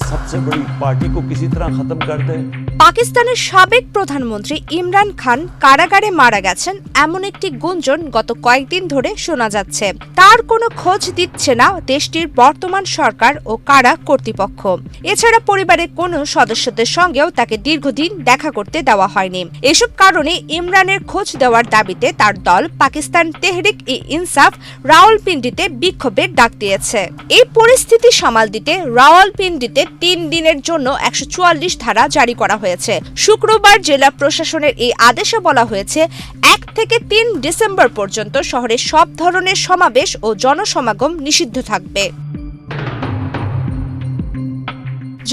सबसे बड़ी पार्टी को किसी तरह खत्म कर दे। পাকিস্তানের সাবেক প্রধানমন্ত্রী ইমরান খান কারাগারে মারা গেছেন এমন একটি গুঞ্জন গত কয়েকদিন ধরে শোনা যাচ্ছে। তার কোনো খোঁজ দিচ্ছে না দেশটির বর্তমান সরকার ও কারা কর্তৃপক্ষ। এছাড়া পরিবারের কোনো সদস্যদের সঙ্গেও তাকে দীর্ঘদিন দেখা করতে দেওয়া হয়নি। এসব কারণে ইমরানের খোঁজ দেওয়ার দাবিতে তার দল পাকিস্তান তেহরিক ই ইনসাফ রাওয়ালপিন্ডিতে বিক্ষোভের ডাক দিয়েছে। এই পরিস্থিতি সামাল দিতে রাওয়ালপিন্ডিতে 3 দিনের জন্য 144 ধারা জারি করা হয়েছে। শুক্রবার জেলা প্রশাসনের এই আদেশে বলা হয়েছে 1 থেকে 3 ডিসেম্বর পর্যন্ত শহরে সব ধরনের সমাবেশ ও জনসমাগম নিষিদ্ধ থাকবে।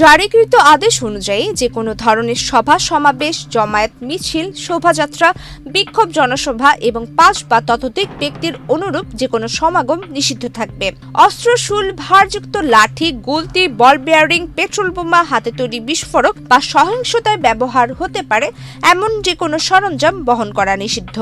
জারিকৃত আদেশ অনুযায়ী যে কোনো ধরনের সভা সমাবেশ, জমায়েত, মিছিল, শোভাযাত্রা, বিক্ষোভ, জনসভা এবং 5 বা ততোধিক ব্যক্তির অনুরূপ যে কোনো সমাগম নিষিদ্ধ থাকবে। অস্ত্র, শুল, ভারযুক্ত লাঠি, গুলতি, বল বেয়ারিং, পেট্রোল বোমা, হাতে তৈরি বিস্ফোরক বা সহিংসতায় ব্যবহার হতে পারে এমন যে কোনো সরঞ্জাম বহন করা নিষিদ্ধ।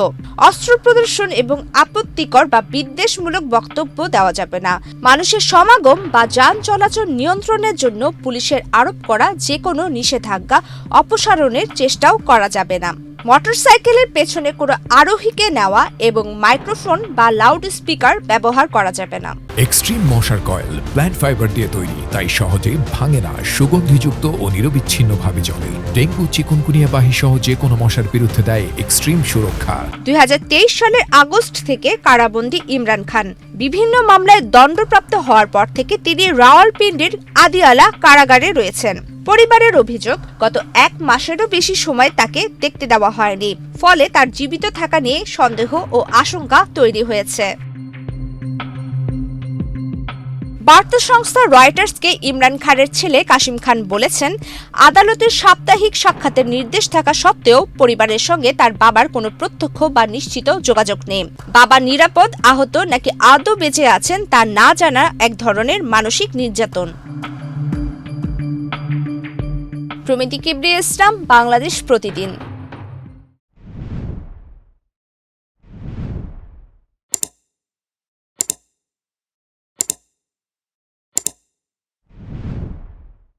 অস্ত্র প্রদর্শন এবং আপত্তিকর বা বিদ্বেষমূলক বক্তব্য দেওয়া যাবে না। মানুষের সমাগম বা যান চলাচল নিয়ন্ত্রণের জন্য পুলিশের আরোপ করা যে কোনো নিষেধাজ্ঞা অপসারণের চেষ্টাও করা যাবে না। মোটরসাইকেলের পেছনে কোনো আরোহীকে নেওয়া এবং মাইক্রোফোন বা লাউড স্পিকার ব্যবহার করা যাবে না। এক্সট্রিম মশার কয়েল প্ল্যান্ট ফাইবার দিয়ে তৈরি, তাই সহজে ভাঙে না, সুগন্ধিযুক্ত ও নিরবিচ্ছিন্নভাবে জ্বলে। ডেঙ্গু, চিকুনগুনিয়া বাহি সহ যে কোনো মশার বিরুদ্ধে দেয় এক্সট্রিম সুরক্ষা। 2023 সালের আগস্ট থেকে কারাবন্দী ইমরান খান বিভিন্ন মামলায় দণ্ডপ্রাপ্ত হওয়ার পর থেকে তিনি রাওয়ালপিন্ডির আদিয়ালা কারাগারে রয়েছেন। পরিবারের অভিযোগ, গত 1 মাসেরও বেশি সময় তাকে দেখতে দেওয়া হয়নি, ফলে তার জীবিত থাকা নিয়ে সন্দেহ ও আশঙ্কা তৈরি হয়েছে। বার্তা সংস্থা রয়টার্সকে ইমরান খানের ছেলে কাশিম খান বলেছেন, আদালতের সাপ্তাহিক সাক্ষাতের নির্দেশ থাকা সত্ত্বেও পরিবারের সঙ্গে তার বাবার কোনো প্রত্যক্ষ বা নিশ্চিত যোগাযোগ নেই। বাবা নিরাপদ, আহত নাকি আদৌ বেঁচে আছেন তা না জানা এক ধরনের মানসিক নির্যাতন। প্রমিতি কিবরিয়া ইসলাম, বাংলাদেশ প্রতিদিন।